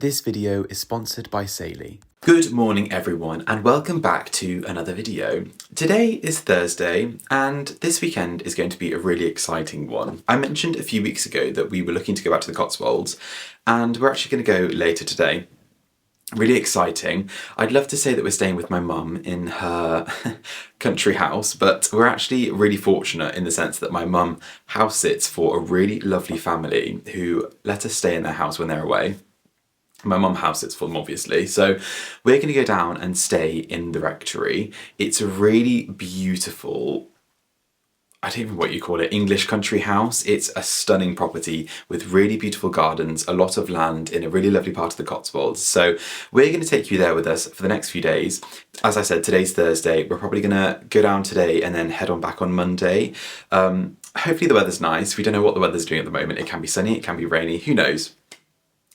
This video is sponsored by ASHLEIGH. Good morning everyone and welcome back to another video. Today is Thursday and this weekend is going to be a really exciting one. I mentioned a few weeks ago that we were looking to go back to the Cotswolds and we're actually going to go later today. Really exciting. I'd love to say that we're staying with my mum in her country house, but we're actually really fortunate in the sense that my mum house sits for a really lovely family who let us stay in their house when they're away. My mum house sits for them, obviously. So we're going to go down and stay in the rectory. It's a really beautiful, I don't even know what you call it, English country house. It's a stunning property with really beautiful gardens, a lot of land in a really lovely part of the Cotswolds. So we're going to take you there with us for the next few days. As I said, today's Thursday. We're probably going to go down today and then head on back on Monday. Hopefully the weather's nice. We don't know what the weather's doing at the moment. It can be sunny, it can be rainy, who knows?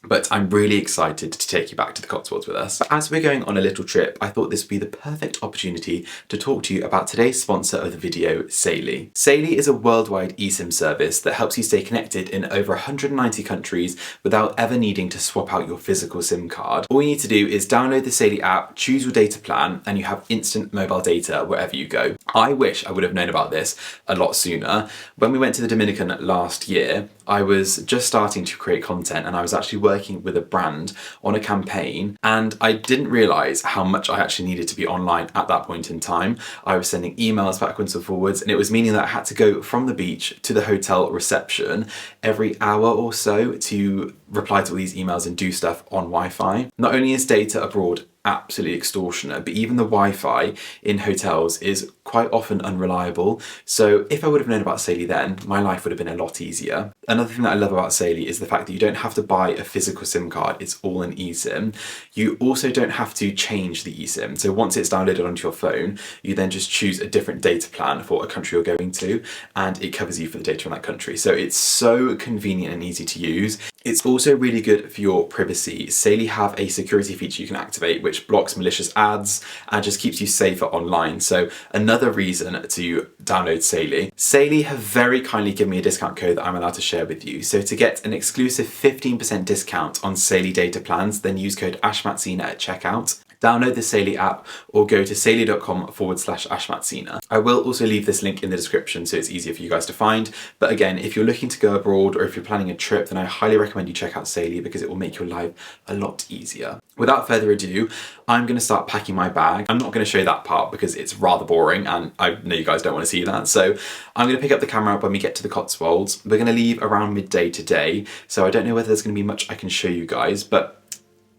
But I'm really excited to take you back to the Cotswolds with us. As we're going on a little trip, I thought this would be the perfect opportunity to talk to you about today's sponsor of the video, ASHLEIGH. ASHLEIGH is a worldwide eSIM service that helps you stay connected in over 190 countries without ever needing to swap out your physical SIM card. All you need to do is download the ASHLEIGH app, choose your data plan, and you have instant mobile data wherever you go. I wish I would have known about this a lot sooner. When we went to the Dominican last year, I was just starting to create content and I was actually working with a brand on a campaign and I didn't realise how much I actually needed to be online at that point in time. I was sending emails backwards and forwards and it was meaning that I had to go from the beach to the hotel reception every hour or so to reply to all these emails and do stuff on Wi-Fi. Not only is data abroad absolutely extortionate, but even the Wi-Fi in hotels is quite often unreliable. So if I would have known about ASHLEIGH then, my life would have been a lot easier. Another thing that I love about ASHLEIGH is the fact that you don't have to buy a physical SIM card, it's all an eSIM. You also don't have to change the eSIM. So once it's downloaded onto your phone, you then just choose a different data plan for a country you're going to, and it covers you for the data in that country. So it's so convenient and easy to use. It's also really good for your privacy. ASHLEIGH have a security feature you can activate which blocks malicious ads and just keeps you safer online. So another reason to download ASHLEIGH. ASHLEIGH have very kindly given me a discount code that I'm allowed to share with you. So to get an exclusive 15% discount on ASHLEIGH data plans, then use code Mazzina at checkout. Download the ASHLEIGH app or go to ashleigh.com/Mazzina. I will also leave this link in the description so it's easier for you guys to find. But again, if you're looking to go abroad or if you're planning a trip, then I highly recommend you check out ASHLEIGH because it will make your life a lot easier. Without further ado, I'm going to start packing my bag. I'm not going to show you that part because it's rather boring and I know you guys don't want to see that. So I'm going to pick up the camera up when we get to the Cotswolds. We're going to leave around midday today. So I don't know whether there's going to be much I can show you guys, but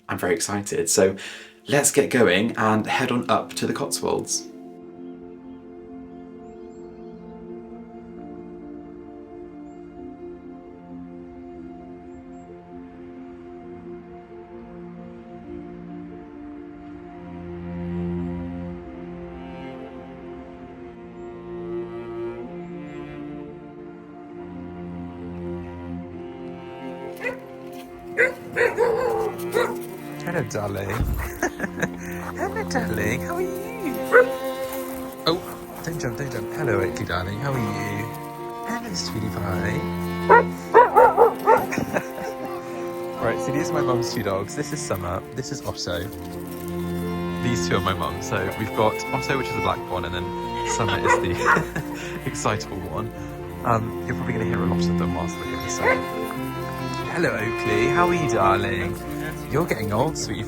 I'm very excited. So let's get going and head on up to the Cotswolds. Hello, darling. Hello, darling. How are you? Oh, don't jump, don't jump. Hello, Oakley, darling. How are you? Hello, sweetie pie. Right, so these are my mum's two dogs. This is Summer. This is Otto. These two are my mum. So we've got Otto, which is the black one, and then Summer is the excitable one. You're probably going to hear a lot of them whilst we're here. So, hello, Oakley. How are you, darling? You're getting old, sweet.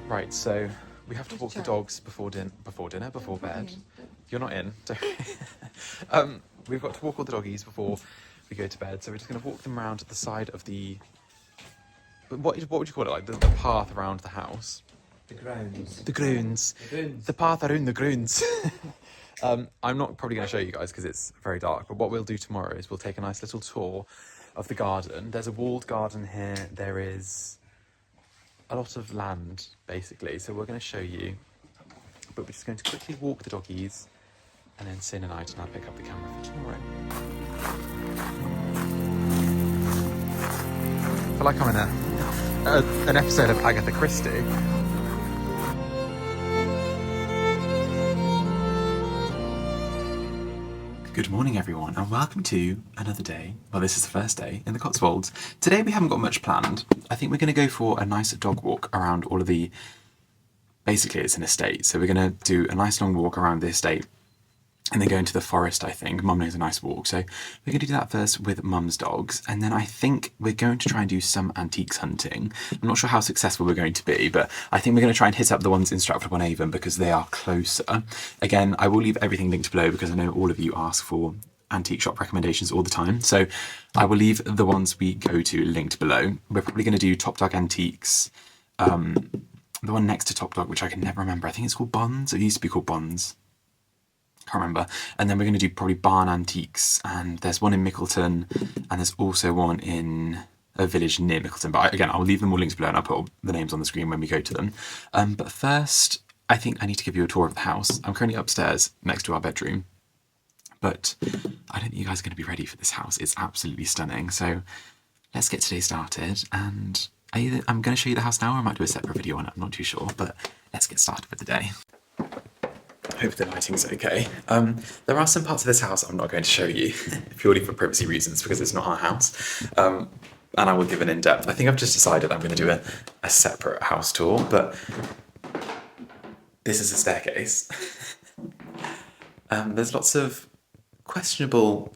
Right, so we have to walk the dogs before bed. You're not in. We've got to walk all the doggies before we go to bed. So we're just going to walk them around the side of the... What would you call it? Like the path around the house? The grounds. The grounds. The path around the grounds. I'm not probably going to show you guys because it's very dark. But what we'll do tomorrow is we'll take a nice little tour of the garden. There's a walled garden here. There is a lot of land, basically. So we're going to show you, but we're just going to quickly walk the doggies, and then Sin and I to now pick up the camera for tomorrow. I feel like I'm in an episode of Agatha Christie. Good morning everyone and welcome to another day. Well, this is the first day in the Cotswolds. Today we haven't got much planned. I think we're going to go for a nice dog walk around all of the... Basically it's an estate, so we're going to do a nice long walk around the estate and then go into the forest, I think. Mum knows a nice walk, so we're going to do that first with Mum's dogs, and then I think we're going to try and do some antiques hunting. I'm not sure how successful we're going to be, but I think we're going to try and hit up the ones in Stratford-upon-Avon because they are closer. Again, I will leave everything linked below because I know all of you ask for antique shop recommendations all the time, so I will leave the ones we go to linked below. We're probably going to do Top Dog Antiques, the one next to Top Dog, which I can never remember. I think it's called Bonds. It used to be called Bonds. Can't remember. And then we're going to do probably Barn Antiques, and there's one in Mickleton, and there's also one in a village near Mickleton. But again, I'll leave them all linked below, and I'll put all the names on the screen when we go to them. But first, I think I need to give you a tour of the house. I'm currently upstairs next to our bedroom, but I don't think you guys are going to be ready for this house. It's absolutely stunning. So let's get today started, and I'm going to show you the house now, or I might do a separate video on it. I'm not too sure, but let's get started with the day. Hope the lighting's okay. There are some parts of this house I'm not going to show you, purely for privacy reasons, because it's not our house. And I will give an in-depth. I think I've just decided I'm going to do a separate house tour, but this is a staircase. There's lots of questionable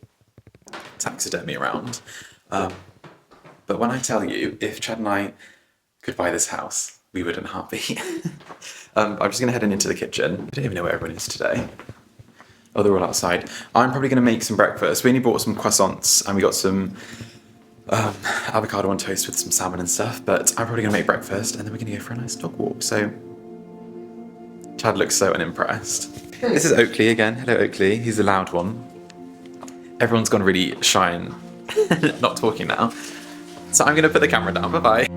taxidermy around. But when I tell you, if Chad and I could buy this house, we would in a heartbeat. I'm just going to head into the kitchen. I don't even know where everyone is today. Oh, they're all outside. I'm probably going to make some breakfast. We only bought some croissants and we got some avocado on toast with some salmon and stuff, but I'm probably going to make breakfast and then we're going to go for a nice dog walk. So Chad looks so unimpressed. This is Oakley again. Hello, Oakley. He's the loud one. Everyone's gone really shy and not talking now. So I'm going to put the camera down. Bye-bye.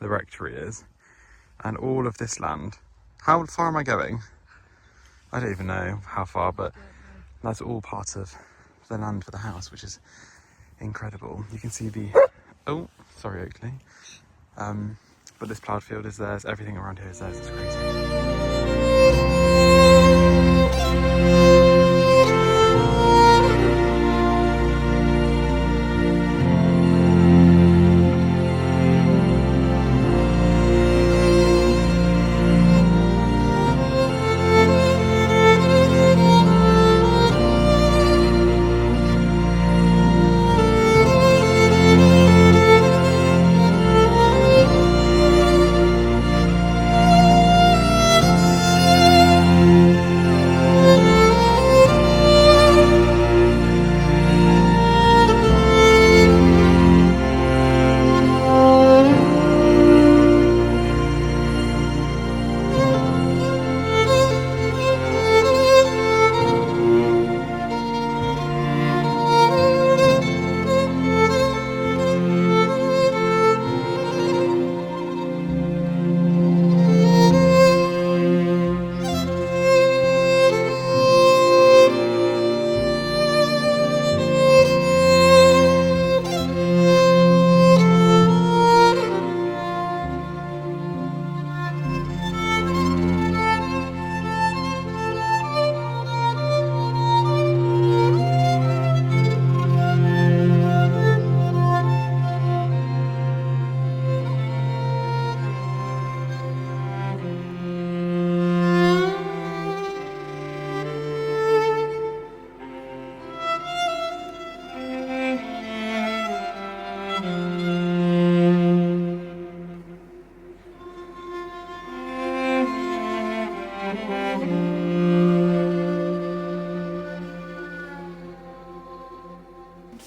The rectory is, and all of this land. How far am I going? I don't even know how far, but that's all part of the land for the house, which is incredible. You can see the... Oh, sorry, Oakley. But this ploughed field is theirs. Everything around here is theirs. It's crazy.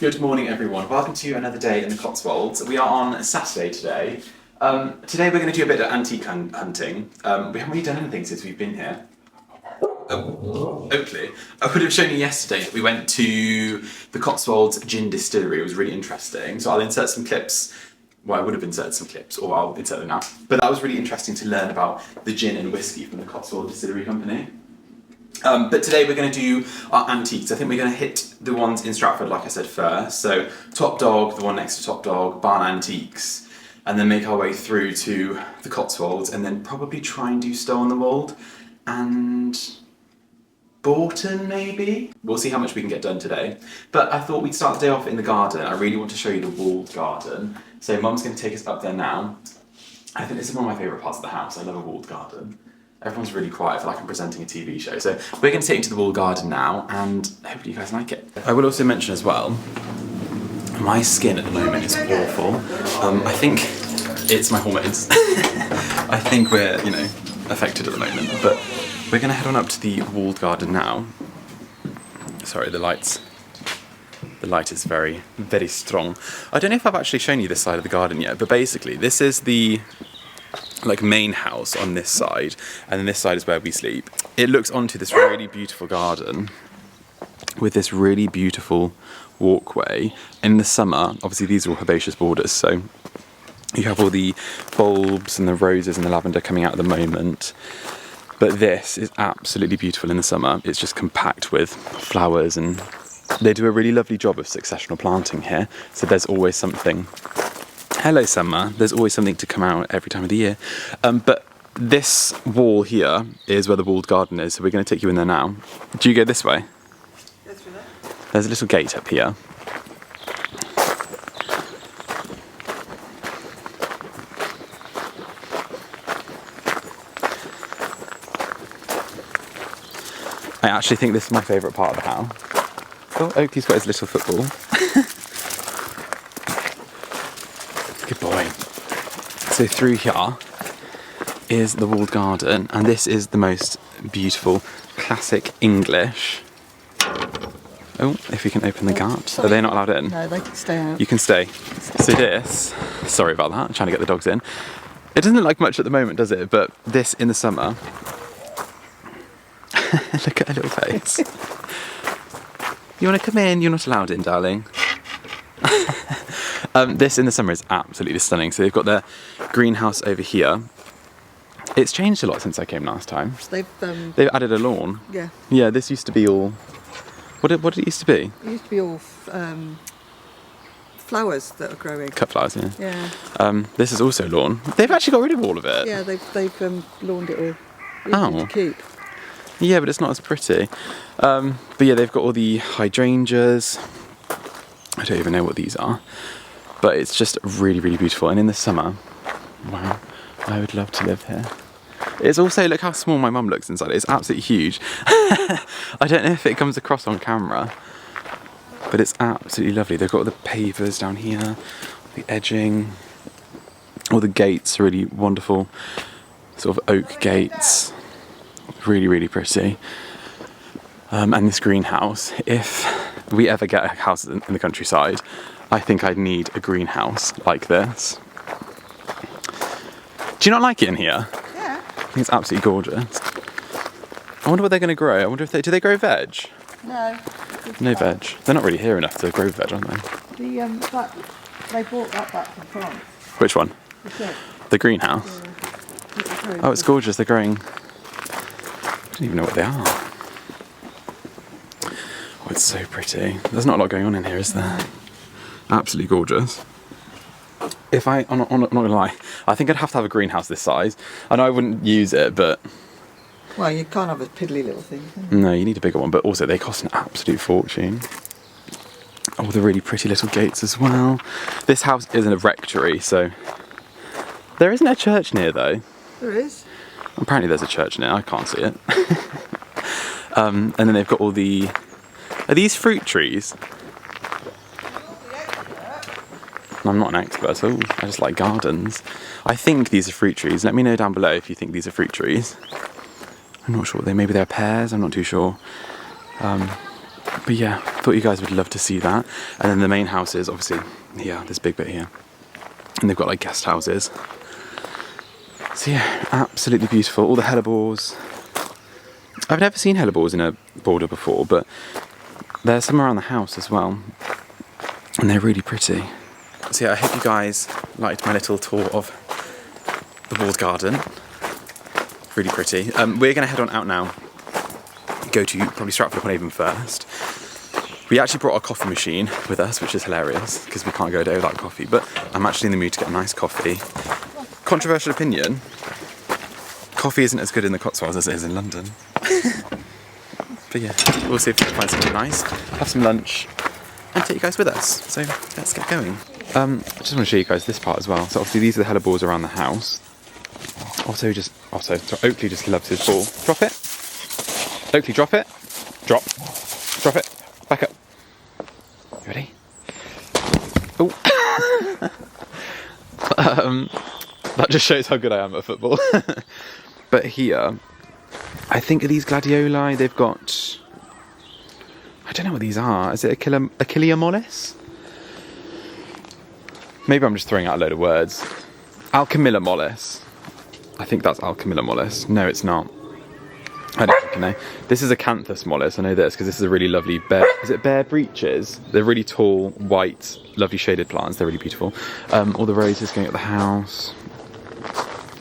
Good morning, everyone. Welcome to another day in the Cotswolds. We are on Saturday today. Today we're going to do a bit of antique hunting. We haven't really done anything since we've been here. Oakley. I would have shown you yesterday that we went to the Cotswolds Gin Distillery. It was really interesting. So I'll insert some clips. Well, I would have inserted some clips, or I'll insert them now. But that was really interesting to learn about the gin and whiskey from the Cotswold Distillery Company. But today we're going to do our antiques. I think we're going to hit the ones in Stratford, like I said, first. So Top Dog, the one next to Top Dog, Barn Antiques, and then make our way through to the Cotswolds, and then probably try and do Stow on the Wold and Bourton, maybe? We'll see how much we can get done today. But I thought we'd start the day off in the garden. I really want to show you the walled garden. So Mum's going to take us up there now. I think this is one of my favourite parts of the house. I love a walled garden. Everyone's really quiet. I feel like I'm presenting a TV show. So we're going to take you to the walled garden now, and hopefully you guys like it. I will also mention as well, my skin at the moment is awful. I think it's my hormones. I think we're, affected at the moment. But we're going to head on up to the walled garden now. Sorry, the light is very, very strong. I don't know if I've actually shown you this side of the garden yet, but basically this is the main house on this side, and then this side is where we sleep. It looks onto this really beautiful garden with this really beautiful walkway. In the summer, obviously these are all herbaceous borders, so you have all the bulbs and the roses and the lavender coming out at the moment. But this is absolutely beautiful in the summer. It's just compact with flowers, and they do a really lovely job of successional planting here. So there's always something. Hello, summer. There's always something to come out every time of the year. But this wall here is where the walled garden is. So we're going to take you in there now. Do you go this way? Go through there. There's a little gate up here. I actually think this is my favourite part of the house. Oh, Oakley's got his little football. Good boy. So through here is the walled garden, and this is the most beautiful classic English. Oh, if we can open the gate. Are they not allowed in? No, they can stay out. You can stay. So this, sorry about that, I'm trying to get the dogs in. It doesn't look like much at the moment, does it? But this in the summer. Look at her little face. You want to come in? You're not allowed in, darling. This in the summer is absolutely stunning. So they've got their greenhouse over here. It's changed a lot since I came last time. So they've added a lawn. Yeah. Yeah, this used to be all... What did it used to be? It used to be all flowers that are growing. Cut flowers, yeah. Yeah. This is also lawn. They've actually got rid of all of it. Yeah, they've lawned it all. Oh. To keep. Yeah, but it's not as pretty. But yeah, they've got all the hydrangeas. I don't even know what these are. But it's just really, really beautiful. And in the summer, wow, I would love to live here. It's also, look how small my mum looks inside. It's absolutely huge. I don't know if it comes across on camera, but it's absolutely lovely. They've got all the pavers down here, the edging, all the gates are really wonderful, sort of oak gates. Really, really pretty. And this greenhouse, if we ever get a house in the countryside, I think I'd need a greenhouse like this. Do you not like it in here? Yeah. I think it's absolutely gorgeous. I wonder what they're going to grow. I wonder if do they grow veg? No. No veg. They're not really here enough to grow veg, aren't they? They bought that back from France. Which one? The shed. The greenhouse? Yeah. Oh, it's gorgeous. They're growing... I don't even know what they are. Oh, it's so pretty. There's not a lot going on in here, is there? Absolutely gorgeous. I'm not gonna lie, I think I'd have to have a greenhouse this size. I know I wouldn't use it, but... Well, you can't have a piddly little thing, can you? No, you need a bigger one, but also they cost an absolute fortune. Oh, the really pretty little gates as well. This house isn't a rectory, so... There isn't a church near, though. There is. Apparently there's a church near, I can't see it. And then they've got all the... Are these fruit trees? I'm not an expert at all, I just like gardens. I think these are fruit trees. Let me know down below if you think these are fruit trees. I'm not sure, maybe they're pears, I'm not too sure. But yeah, thought you guys would love to see that. And then the main house is obviously here, this big bit here. And they've got like guest houses. So yeah, absolutely beautiful. All the hellebores. I've never seen hellebores in a border before, but there's some around the house as well. And they're really pretty. So yeah, I hope you guys liked my little tour of the walled garden. Really pretty. We're going to head on out now. Go to probably Stratford upon Avon first. We actually brought our coffee machine with us, which is hilarious because we can't go a day without coffee, but I'm actually in the mood to get a nice coffee. Controversial opinion, coffee isn't as good in the Cotswolds as it is in London. But yeah, we'll see if we can find something nice, have some lunch, and take you guys with us. So let's get going. I just want to show you guys this part as well. So obviously these are the hellebores around the house. So Oakley just loves his ball. Drop it. Oakley, drop it. Drop it. Back up. You ready? Oh. That just shows how good I am at football. But here, I think of these gladioli, they've got, I don't know what these are. Is it Achillea mollis? Maybe I'm just throwing out a load of words. Alchemilla mollis. I think that's Alchemilla mollis. No, it's not. I don't fucking know. This is Acanthus mollis. I know this because this is a really lovely bear. Is it bear breeches? They're really tall, white, lovely shaded plants. They're really beautiful. All the roses going up the house.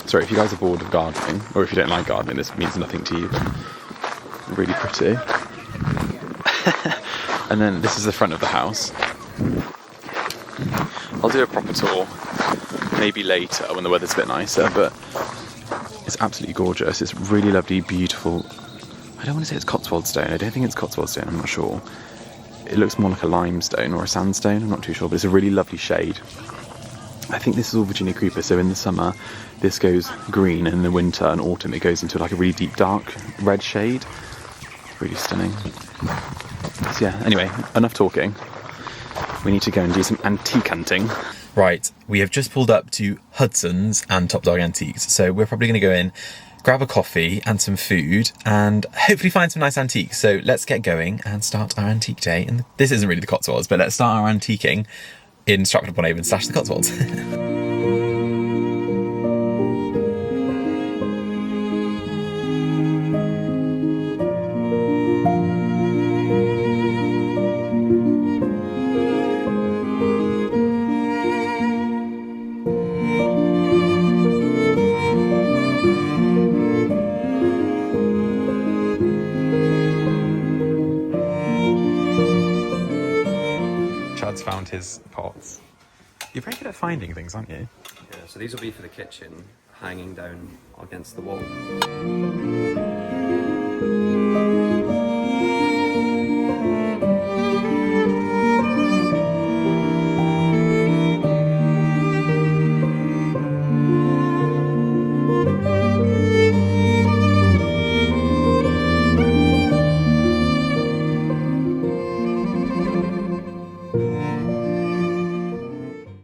Sorry, if you guys are bored of gardening, or if you don't like gardening, this means nothing to you, but really pretty. And then this is the front of the house. I'll do a proper tour, maybe later when the weather's a bit nicer, but it's absolutely gorgeous. It's really lovely, beautiful. I don't want to say it's Cotswold stone. I don't think it's Cotswold stone, I'm not sure. It looks more like a limestone or a sandstone, I'm not too sure, but it's a really lovely shade. I think this is all Virginia creeper, so in the summer this goes green, and in the winter and autumn it goes into like a really deep dark red shade. Really stunning. So yeah, anyway, enough talking. We need to go and do some antique hunting. Right, we have just pulled up to Hudson's and Top Dog Antiques, so we're probably going to go in, grab a coffee and some food, and hopefully find some nice antiques. So let's get going and start our antique day. And this isn't really the Cotswolds, but let's start our antiquing in Stratford upon Avon / the Cotswolds. Chad's found his pots. You're very good at finding things, aren't you? Yeah, so these will be for the kitchen, hanging down against the wall.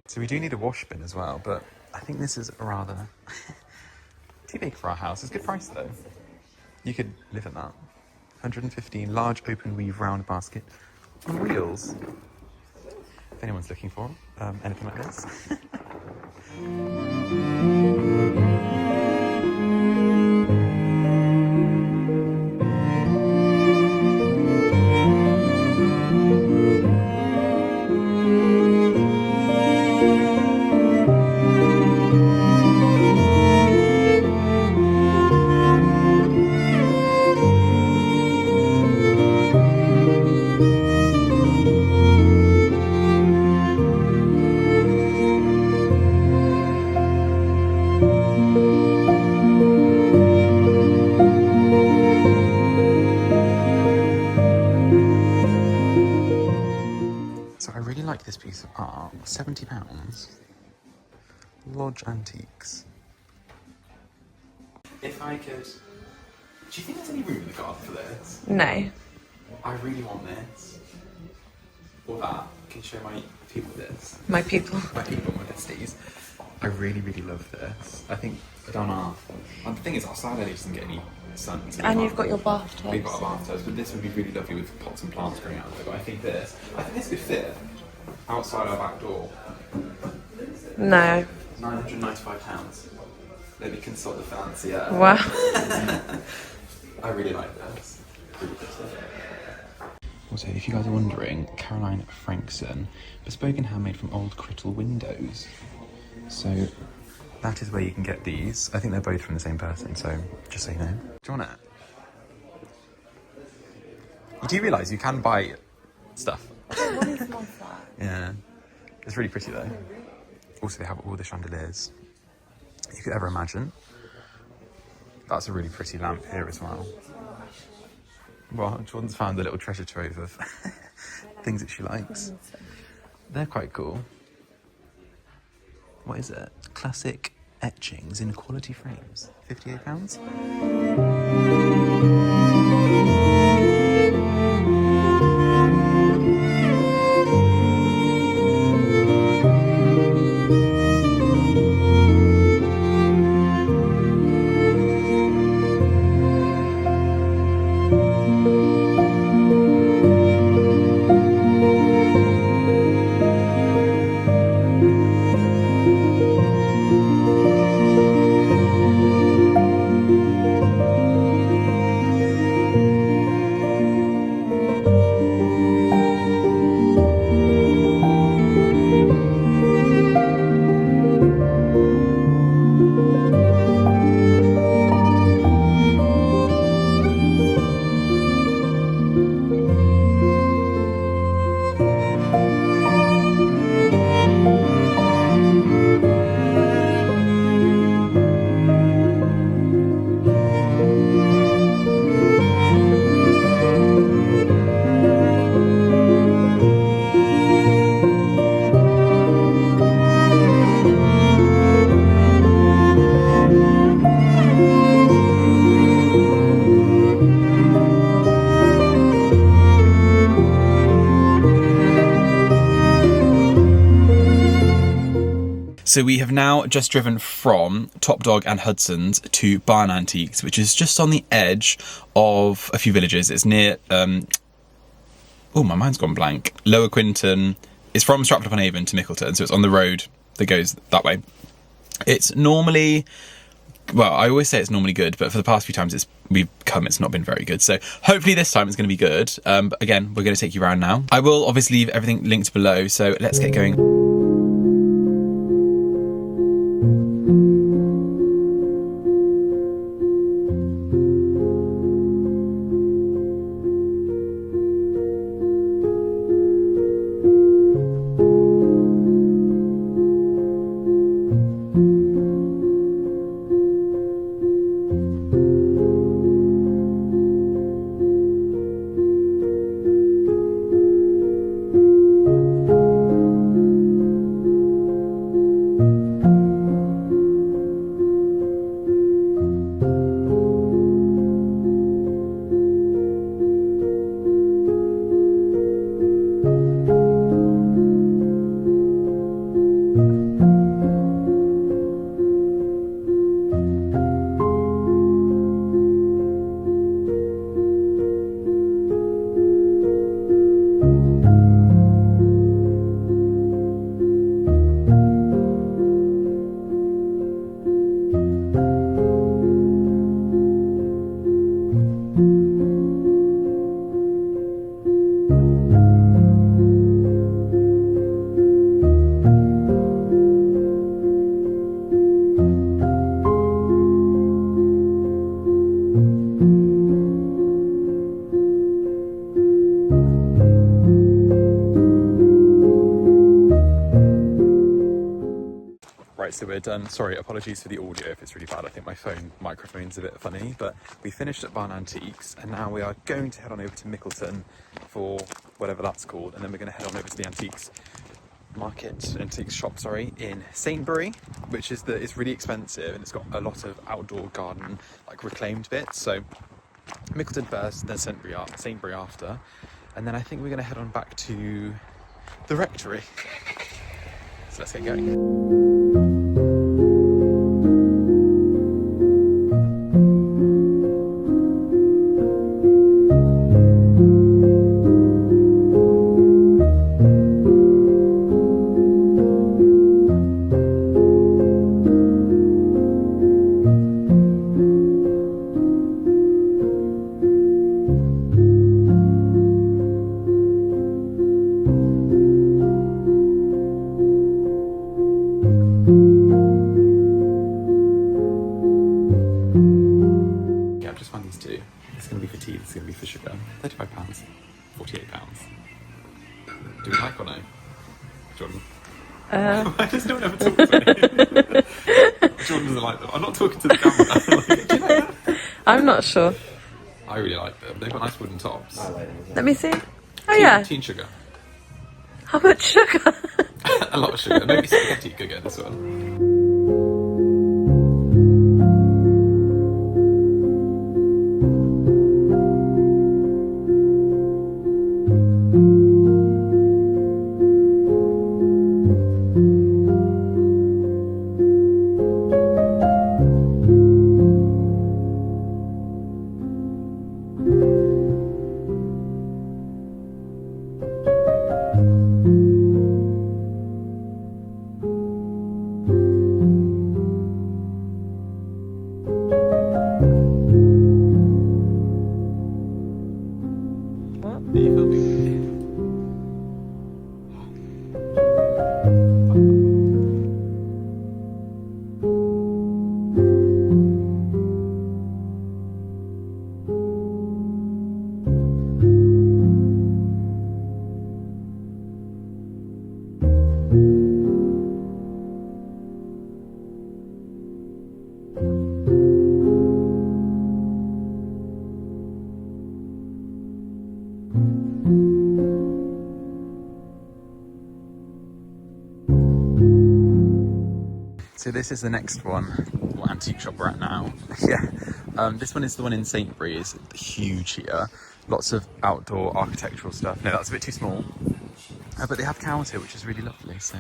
So we do need a wash bin as well, but I think this is rather too big for our house. It's a good price though. You could live in that. 115, large open weave round basket on wheels. If anyone's looking for anything like this. Like this piece of art, £70. Lodge Antiques. If I could, do you think there's any room in the garden for this? No. I really want this. Or that. Can you show my people this? My people. My people, my besties. I really, really love this. I think down our... And the thing is, our side alley doesn't get any sun. So And you've got your bathtubs. We've got our bathtubs, but this would be really lovely with pots and plants growing out of it. But I think this could fit outside our back door. No. £995. Let me consult the fancier. Wow. I really like this. Really good stuff. Also, if you guys are wondering, Caroline Frankson, bespoke and handmade from old Crittall windows. So that is where you can get these. I think they're both from the same person, so just so you know. Do you want it? You do realise you can buy stuff. What is my flat? Yeah. It's really pretty though. Also, they have all the chandeliers you could ever imagine. That's a really pretty lamp here as well. Well, Jordan's found a little treasure trove of things that she likes. They're quite cool. What is it? Classic etchings in quality frames. £58? So we have now just driven from Top Dog and Hudson's to Barn Antiques, which is just on the edge of a few villages. It's near, oh, my mind's gone blank. Lower Quinton. It's from Stratford upon Avon to Mickleton, so it's on the road that goes that way. It's normally, well, I always say it's normally good, but for the past few times we've come, it's not been very good. So hopefully this time it's going to be good. But again, we're going to take you around now. I will obviously leave everything linked below, so let's get going. Right, so we're done. Sorry, apologies for the audio if it's really bad. I think my phone microphone's a bit funny, but we finished at Barn Antiques and now we are going to head on over to Mickleton for whatever that's called, and then we're going to head on over to the antiques shop, in Saintbury, which is it's really expensive and it's got a lot of outdoor garden, like reclaimed bits. So Mickleton first, then Saintbury after, and then I think we're going to head on back to the rectory. So let's get going. It's going to be for tea, it's going to be for sugar. £35, £48. Do we like or no? Jordan? I just don't ever talk to me. Jordan doesn't like them. I'm not talking to the camera. Like, do you like that? I'm not sure. I really like them. They've got nice wooden tops. I like them as well. Let me see. Oh yeah. Tea and sugar. How much sugar? A lot of sugar. Maybe spaghetti could go this one. Are you filming? So this is the next one, what antique shop we're at now. Yeah, this one is the one in Sainsbury's, huge here. Lots of outdoor architectural stuff. No, that's a bit too small. But they have cows here, which is really lovely, so.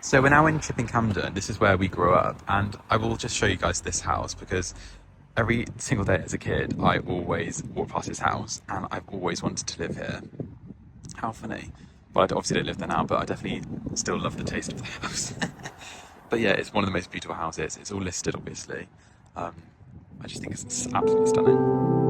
So we're now in Chipping Campden. This is where we grew up, and I will just show you guys this house because every single day as a kid I always walk past this house and I've always wanted to live here. How funny. Well, I obviously don't live there now, but I definitely still love the taste of the house. But yeah, it's one of the most beautiful houses. It's all listed, obviously. I just think it's absolutely stunning.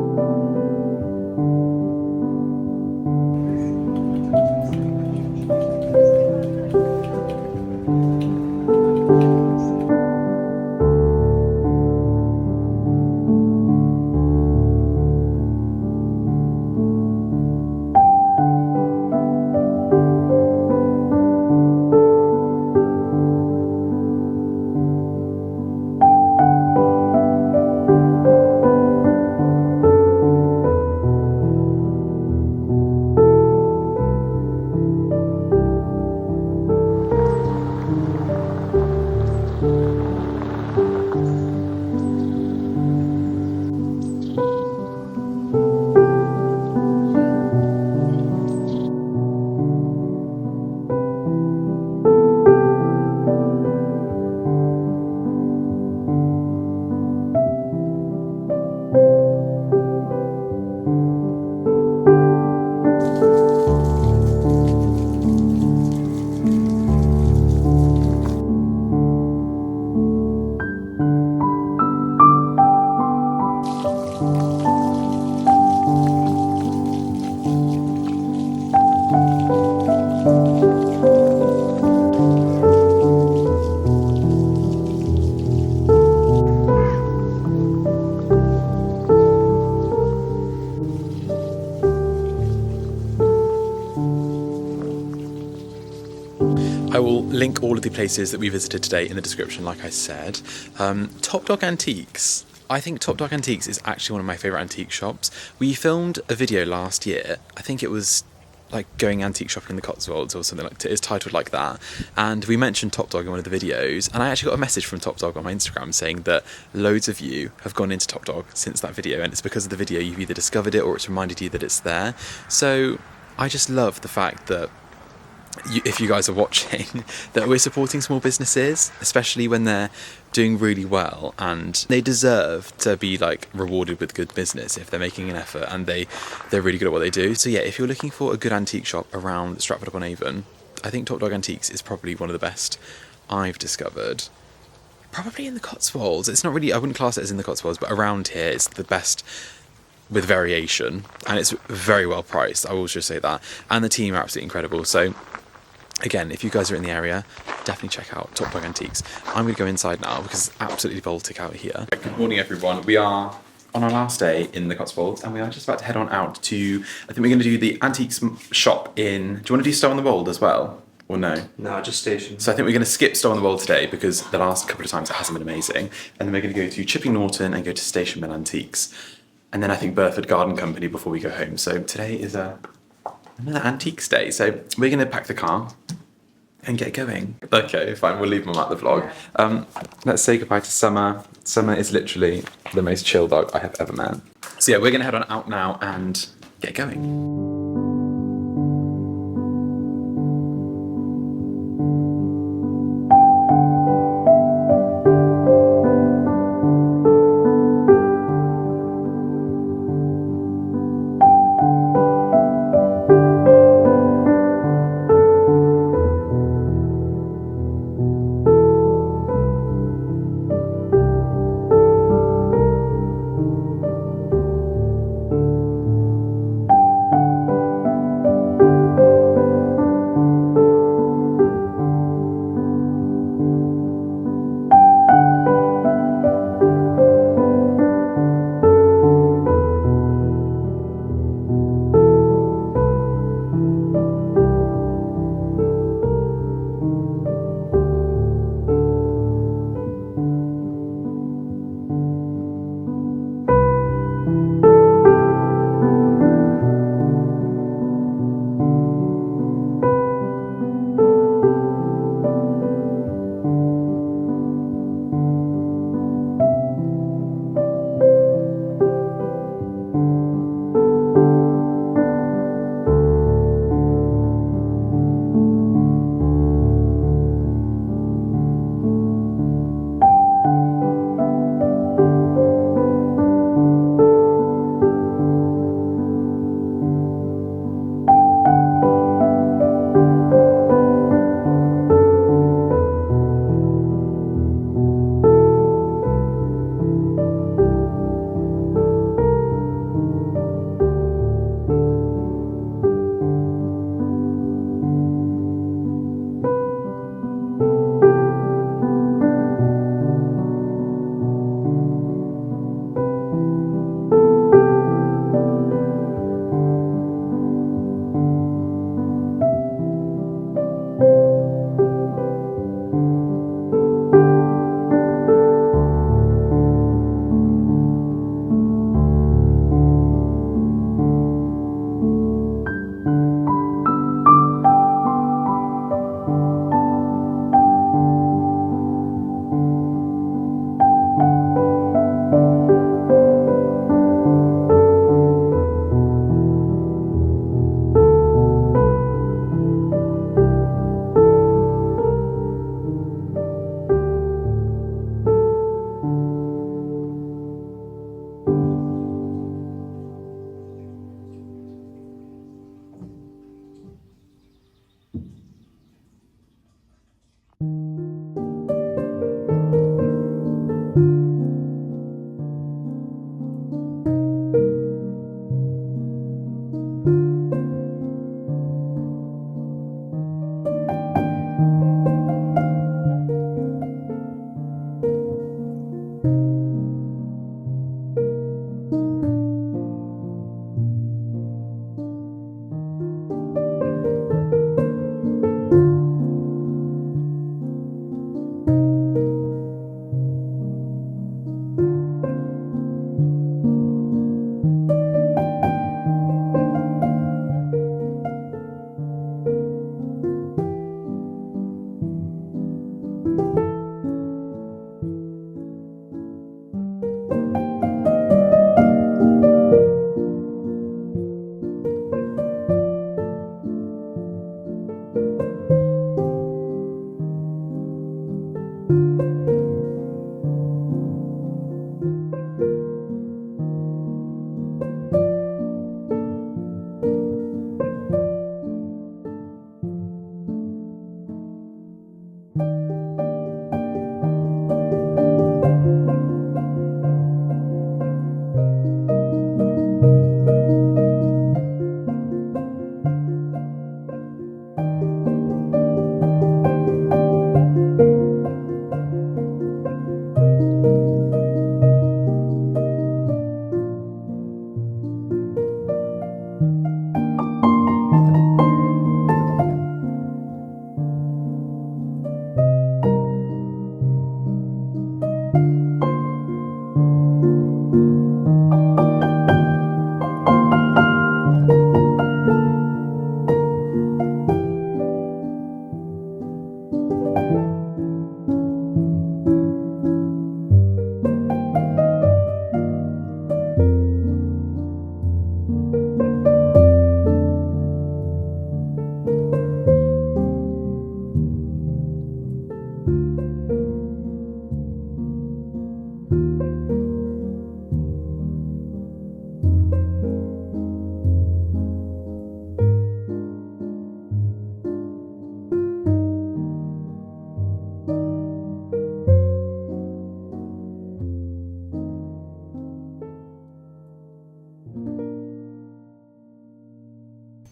I will link all of the places that we visited today in the description, like I said. Top Dog Antiques. I think Top Dog Antiques is actually one of my favourite antique shops. We filmed a video last year. I think it was like going antique shopping in the Cotswolds or something like that. It's titled like that. And we mentioned Top Dog in one of the videos. And I actually got a message from Top Dog on my Instagram saying that loads of you have gone into Top Dog since that video. And it's because of the video you've either discovered it or it's reminded you that it's there. So I just love the fact that if you guys are watching, that we're supporting small businesses, especially when they're doing really well, and they deserve to be like rewarded with good business if they're making an effort and they're really good at what they do. So yeah, if you're looking for a good antique shop around Stratford upon Avon, I think Top Dog Antiques is probably one of the best I've discovered. Probably in the Cotswolds. It's not really, I wouldn't class it as in the Cotswolds, but around here it's the best with variation, and it's very well priced, I will just say that, and the team are absolutely incredible. So again, if you guys are in the area, definitely check out Top Dog Antiques. I'm going to go inside now because it's absolutely Baltic out here. Good morning, everyone. We are on our last day in the Cotswolds, and we are just about to head on out to, I think we're going to do the antiques shop in, do you want to do Stow on the Wold as well? Or no? No, just station. So I think we're going to skip Stow on the Wold today because the last couple of times it hasn't been amazing. And then we're going to go to Chipping Norton and go to Station Mill Antiques. And then I think Burford Garden Company before we go home. So today is another antiques day. So we're going to pack the car and get going. Okay, fine, we'll leave Mum out the vlog. Let's say goodbye to Summer. Summer is literally the most chill dog I have ever met. So yeah, we're gonna head on out now and get going.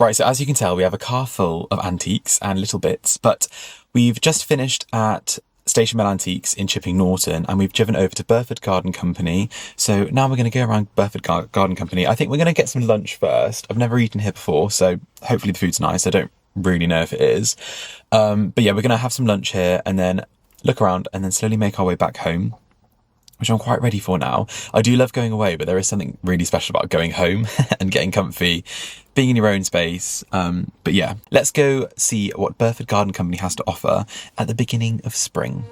Right, so as you can tell, we have a car full of antiques and little bits, but we've just finished at Station Mill Antiques in Chipping Norton, and we've driven over to Burford Garden Company. So now we're going to go around Burford Garden Company. I think we're going to get some lunch first. I've never eaten here before, so hopefully the food's nice. I don't really know if it is. But yeah, we're going to have some lunch here and then look around and then slowly make our way back home, which I'm quite ready for now. I do love going away, but there is something really special about going home and getting comfy, being in your own space. But yeah, let's go see what Burford Garden Company has to offer at the beginning of spring.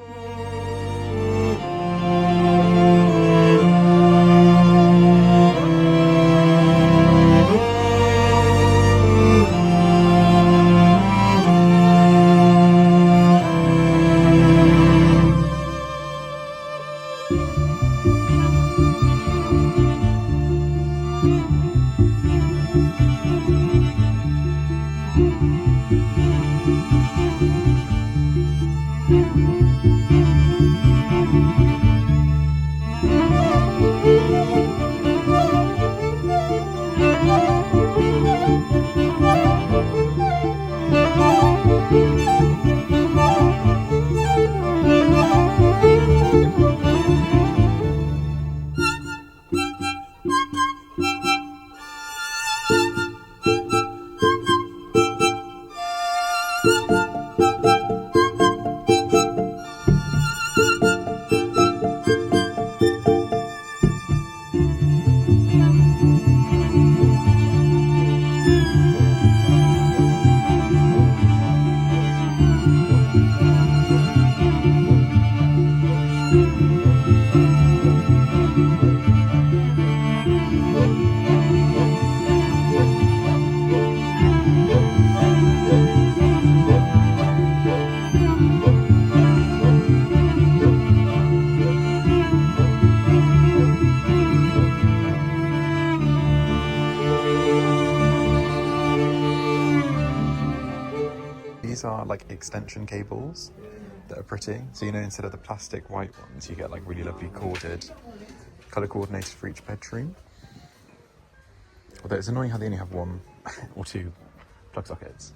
These are like extension cables that are pretty. So, you know, instead of the plastic white ones, you get like really lovely corded, colour coordinated for each bedroom. Although it's annoying how they only have one or two plug sockets.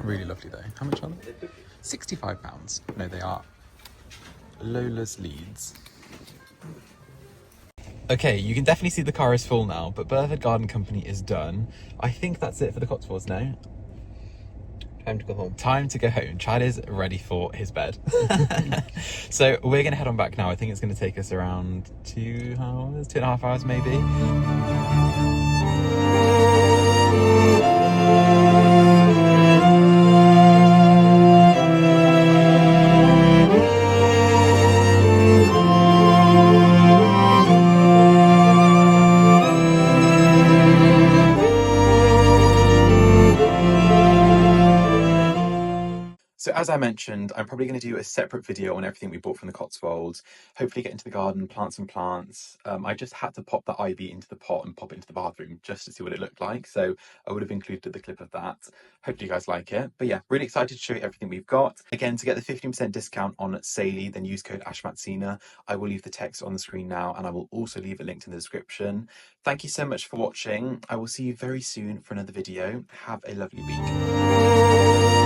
Really lovely though. How much are they? £65. No, they are Lola's Leeds. Okay, you can definitely see the car is full now, but Burford Garden Company is done. I think that's it for the Cotswolds now. Time to go home. Time to go home. Chad is ready for his bed. So we're going to head on back now. I think it's going to take us around 2 hours, 2.5 hours maybe. So as I mentioned, I'm probably going to do a separate video on everything we bought from the Cotswolds. Hopefully get into the garden, plant some plants. I just had to pop the ivy into the pot and pop it into the bathroom just to see what it looked like. So I would have included the clip of that. Hopefully you guys like it. But yeah, really excited to show you everything we've got. Again, to get the 15% discount on ASHLEIGH, then use code Mazzina. I will leave the text on the screen now, and I will also leave it linked in the description. Thank you so much for watching. I will see you very soon for another video. Have a lovely week.